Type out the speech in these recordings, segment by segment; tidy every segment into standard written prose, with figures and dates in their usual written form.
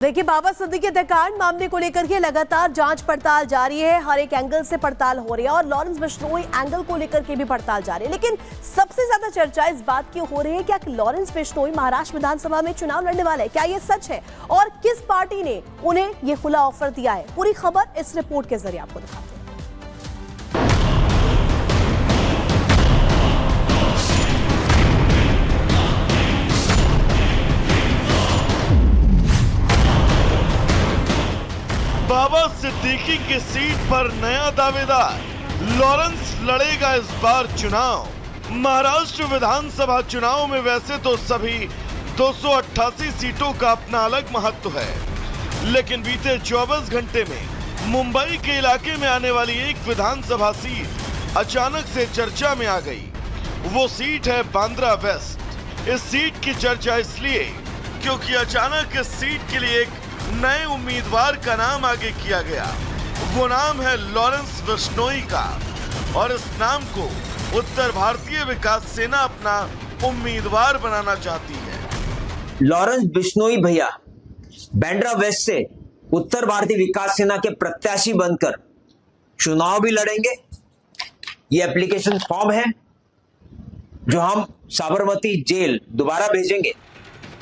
देखिए, बाबा सिद्दीकी हत्याकांड मामले को लेकर के लगातार जांच पड़ताल जारी है। हर एक एंगल से पड़ताल हो रही है और लॉरेंस बिश्नोई एंगल को लेकर के भी पड़ताल जारी है। लेकिन सबसे ज्यादा चर्चा इस बात की हो रही है कि लॉरेंस बिश्नोई महाराष्ट्र विधानसभा में चुनाव लड़ने वाले हैं। क्या ये सच है और किस पार्टी ने उन्हें ये खुला ऑफर दिया है? पूरी खबर इस रिपोर्ट के जरिए आपको दिखाते हैं। बाबा सिद्दीकी की सीट पर नया दावेदार लॉरेंस लड़ेगा इस बार चुनाव। महाराष्ट्र विधानसभा चुनाव में वैसे तो सभी 288 सीटों का अपना अलग महत्व है, लेकिन बीते 24 घंटे में मुंबई के इलाके में आने वाली एक विधानसभा सीट अचानक से चर्चा में आ गई। वो सीट है बांद्रा वेस्ट। इस सीट की चर्चा इसलिए क्योंकि अचानक इस सीट के लिए एक नए उम्मीदवार का नाम आगे किया गया। वो नाम है लॉरेंस बिश्नोई का और इस नाम को उत्तर भारतीय विकास सेना अपना उम्मीदवार बनाना चाहती है। लॉरेंस बिश्नोई भैया बांद्रा वेस्ट से उत्तर भारतीय विकास सेना के प्रत्याशी बनकर चुनाव भी लड़ेंगे। ये एप्लीकेशन फॉर्म है जो हम साबरमती जेल दोबारा भेजेंगे।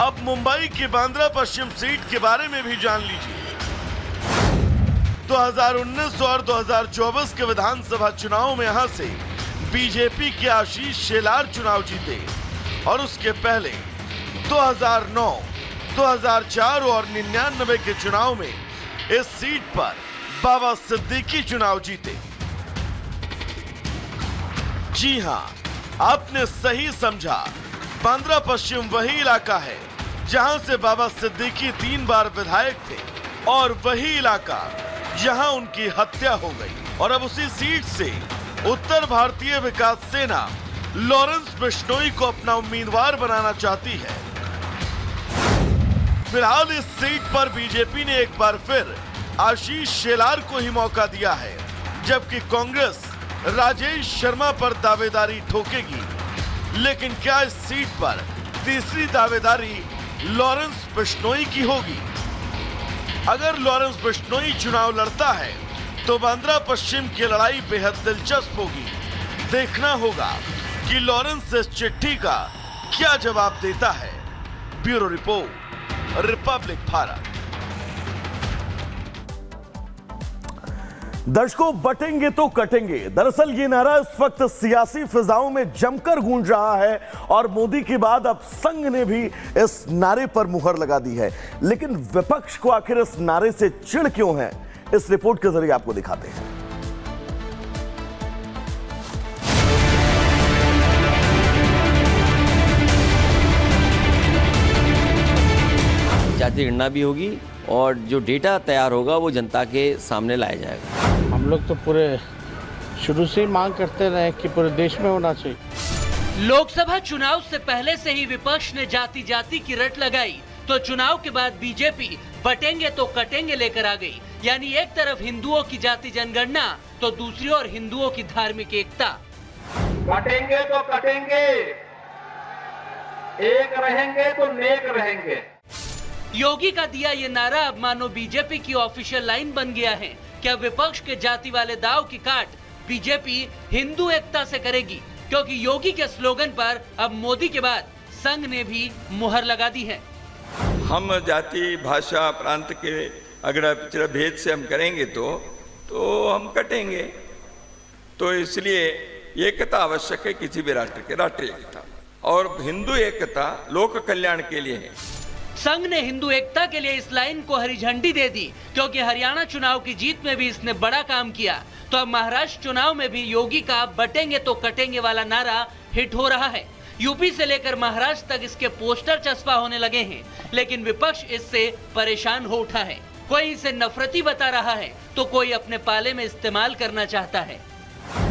अब मुंबई की बांद्रा पश्चिम सीट के बारे में भी जान लीजिए। 2019 और 2024 के विधानसभा चुनाव में यहां से बीजेपी के आशीष शेलार चुनाव जीते और उसके पहले 2009, 2004 और 99 के चुनाव में इस सीट पर बाबा सिद्दीकी चुनाव जीते। जी हां, आपने सही समझा। बांद्रा पश्चिम वही इलाका है जहां से बाबा सिद्दीकी 3 बार विधायक थे और वही इलाका जहां उनकी हत्या हो गई। और अब उसी सीट से उत्तर भारतीय विकास सेना लॉरेंस बिश्नोई को अपना उम्मीदवार बनाना चाहती है। फिलहाल इस सीट पर बीजेपी ने एक बार फिर आशीष शेलार को ही मौका दिया है, जबकि कांग्रेस राजेश शर्मा पर दावेदारी ठोकेगी। लेकिन क्या इस सीट पर तीसरी दावेदारी लॉरेंस बिश्नोई की होगी? अगर लॉरेंस बिश्नोई चुनाव लड़ता है तो बांद्रा पश्चिम की लड़ाई बेहद दिलचस्प होगी। देखना होगा कि लॉरेंस इस चिट्ठी का क्या जवाब देता है। Bureau report, Republic Bharat. दर्शकों, बटेंगे तो कटेंगे। दरअसल ये नारा इस वक्त सियासी फिजाओं में जमकर गूंज रहा है और मोदी के बाद अब संघ ने भी इस नारे पर मुहर लगा दी है। लेकिन विपक्ष को आखिर इस नारे से चिढ़ क्यों है, इस रिपोर्ट के जरिए आपको दिखाते हैं। जाति गणना भी होगी और जो डेटा तैयार होगा वो जनता के सामने लाया जाएगा। हम लोग तो पूरे शुरू से ही मांग करते रहे कि पूरे देश में होना चाहिए। लोकसभा चुनाव से पहले से ही विपक्ष ने जाति जाति की रट लगाई, तो चुनाव के बाद बीजेपी बटेंगे तो कटेंगे लेकर आ गई। यानी एक तरफ हिंदुओं की जाति जनगणना तो दूसरी ओर हिंदुओं की धार्मिक एकता। बटेंगे तो कटेंगे, एक रहेंगे तो नेक रहेंगे। योगी का दिया ये नारा अब मानो बीजेपी की ऑफिशियल लाइन बन गया है। क्या विपक्ष के जाति वाले दाव की काट बीजेपी हिंदू एकता से करेगी? क्योंकि योगी के स्लोगन पर अब मोदी के बाद संघ ने भी मुहर लगा दी है। हम जाति भाषा प्रांत के अगर पिछड़ा भेद से हम करेंगे तो हम कटेंगे। तो इसलिए एकता आवश्यक है किसी भी राष्ट्र के, राष्ट्रीय एकता और हिंदू एकता लोक कल्याण के लिए है। संघ ने हिंदू एकता के लिए इस लाइन को हरी झंडी दे दी, क्योंकि हरियाणा चुनाव की जीत में भी इसने बड़ा काम किया। तो अब महाराष्ट्र चुनाव में भी योगी का बटेंगे तो कटेंगे वाला नारा हिट हो रहा है। यूपी से लेकर महाराष्ट्र तक इसके पोस्टर चस्पा होने लगे हैं, लेकिन विपक्ष इससे परेशान हो उठा है। कोई इसे नफरती बता रहा है तो कोई अपने पाले में इस्तेमाल करना चाहता है।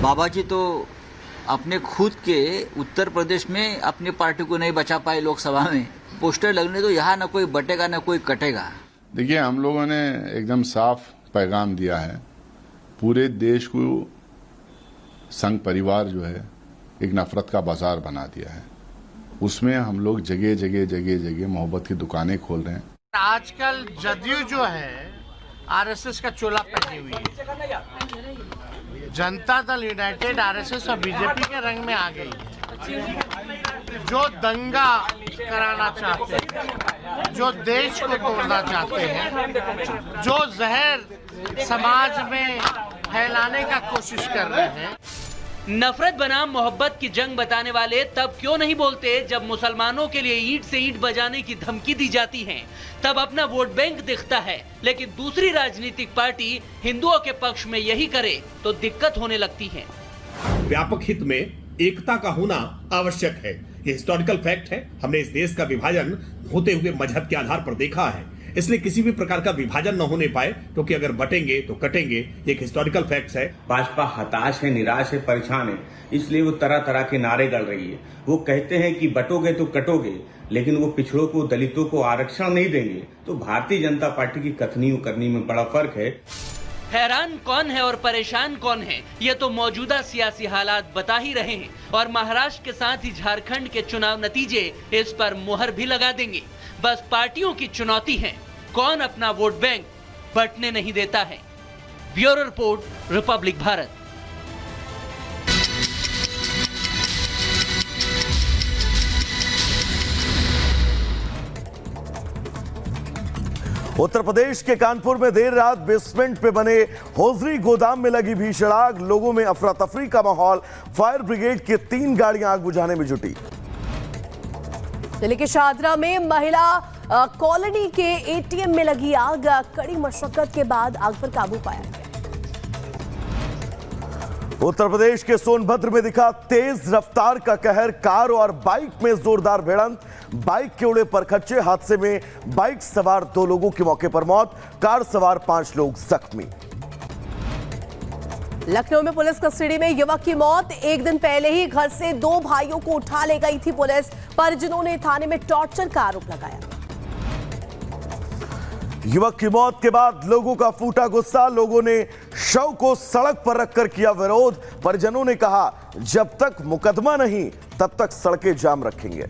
बाबा जी तो अपने खुद के उत्तर प्रदेश में अपनी पार्टी को नहीं बचा पाए लोकसभा में। पोस्टर लगने तो यहाँ न कोई बटेगा न कोई कटेगा। देखिए, हम लोगों ने एकदम साफ पैगाम दिया है। पूरे देश को संघ परिवार जो है एक नफरत का बाजार बना दिया है। उसमें हम लोग जगह जगह मोहब्बत की दुकानें खोल रहे हैं। आजकल जदयू जो है आरएसएस का चोला पहनी हुई है। जनता दल यूनाइटेड आरएसएस और बीजेपी के रंग में आ गई है। जो दंगा कराना चाहते हैं, जो देश को तोड़ना चाहते हैं, जो जहर समाज में फैलाने का कोशिश कर रहे हैं। नफरत बनाम मोहब्बत की जंग बताने वाले तब क्यों नहीं बोलते जब मुसलमानों के लिए ईंट से ईंट बजाने की धमकी दी जाती है, तब अपना वोट बैंक दिखता है। लेकिन दूसरी राजनीतिक पार्टी हिंदुओं के पक्ष में यही करे तो दिक्कत होने लगती है। व्यापक हित में एकता का होना आवश्यक है। ये हिस्टोरिकल फैक्ट है। हमने इस देश का विभाजन होते हुए मजहब के आधार पर देखा है, इसलिए किसी भी प्रकार का विभाजन न होने पाए, क्योंकि अगर बटेंगे तो कटेंगे, एक हिस्टोरिकल फैक्ट है। भाजपा हताश है, निराश है, परेशान है, इसलिए वो तरह तरह के नारे गढ़ रही है। वो कहते हैं कि बटोगे तो कटोगे, लेकिन वो पिछड़ों को, दलितों को आरक्षण नहीं देंगे। तो भारतीय जनता पार्टी की कथनी और करनी में बड़ा फर्क है। हैरान कौन है और परेशान कौन है, ये तो मौजूदा सियासी हालात बता ही रहे हैं। और महाराष्ट्र के साथ ही झारखंड के चुनाव नतीजे इस पर मुहर भी लगा देंगे। बस पार्टियों की चुनौती है, कौन अपना वोट बैंक बंटने नहीं देता है। Bureau report, Republic Bharat. Uttar Pradesh के कानपुर में देर रात बेसमेंट पे बने होजरी गोदाम में लगी भीषण आग, लोगों में अफरा तफरी का माहौल। फायर ब्रिगेड की 3 गाड़ियां आग बुझाने में जुटी। दिल्ली के शाहदरा में महिला कॉलोनी के एटीएम में लगी आग, कड़ी मशक्कत के बाद आग पर काबू पाया गया। उत्तर प्रदेश के सोनभद्र में दिखा तेज रफ्तार का कहर, कार और बाइक में जोरदार भिड़ंत। बाइक के उड़े परखच्चे, हादसे में बाइक सवार 2 लोगों की मौके पर मौत, कार सवार 5 लोग जख्मी। लखनऊ में पुलिस कस्टडी में युवक की मौत। एक दिन पहले ही घर से 2 भाइयों को उठा ले गई थी पुलिस, परिजनों ने थाने में टॉर्चर का आरोप लगाया। युवक की मौत के बाद लोगों का फूटा गुस्सा, लोगों ने शव को सड़क पर रखकर किया विरोध। परिजनों ने कहा जब तक मुकदमा नहीं तब तक सड़कें जाम रखेंगे।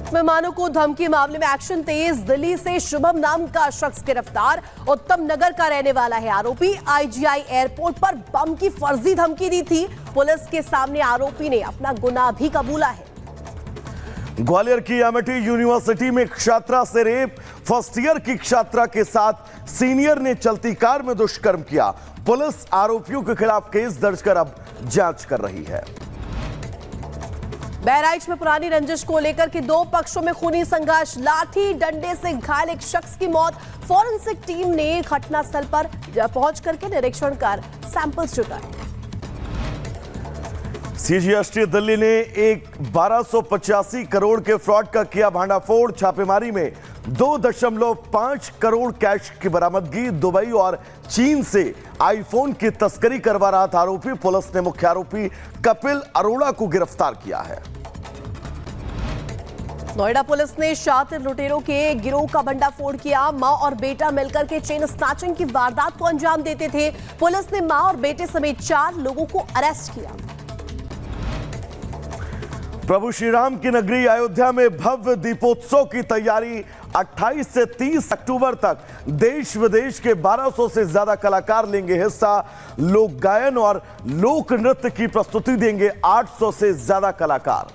मेहमानों को धमकी मामले में एक्शन तेज, दिल्ली से शुभम नाम का शख्स गिरफ्तार, उत्तम नगर का रहने वाला है आरोपी। आईजीआई एयरपोर्ट पर बम की फर्जी धमकी दी थी, पुलिस के सामने आरोपी ने अपना गुनाह भी कबूला है। ग्वालियर की एमिटी यूनिवर्सिटी में छात्रा से रेप, फर्स्ट ईयर की छात्रा के साथ सीनियर ने चलती कार में दुष्कर्म किया। पुलिस आरोपियों के खिलाफ केस दर्ज कर अब जांच कर रही है। बहराइच में पुरानी रंजिश को लेकर के 2 पक्षों में खूनी संघर्ष, लाठी डंडे से घायल एक शख्स की मौत। फॉरेंसिक टीम ने घटनास्थल पर पहुंच करके निरीक्षण कर सैंपल्स जुटाए। सीजीएसटी दिल्ली ने एक 1285 करोड़ के फ्रॉड का किया भांडाफोड़। छापेमारी में 2.5 करोड़ कैश की बरामदगी। दुबई और चीन से आईफोन की तस्करी करवा रहा था आरोपी। पुलिस ने मुख्य आरोपी कपिल अरोड़ा को गिरफ्तार किया है। नोएडा पुलिस ने शातिर लुटेरों के गिरोह का भंडाफोड़ किया। मां और बेटा मिलकर के चेन स्नैचिंग की वारदात को अंजाम देते थे। पुलिस ने मां और बेटे समेत 4 लोगों को अरेस्ट किया। प्रभु श्री राम की नगरी अयोध्या में भव्य दीपोत्सव की तैयारी। 28 से 30 अक्टूबर तक देश विदेश के 1200 से ज्यादा कलाकार लेंगे हिस्सा। लोक गायन और लोक नृत्य की प्रस्तुति देंगे 800 से ज्यादा कलाकार।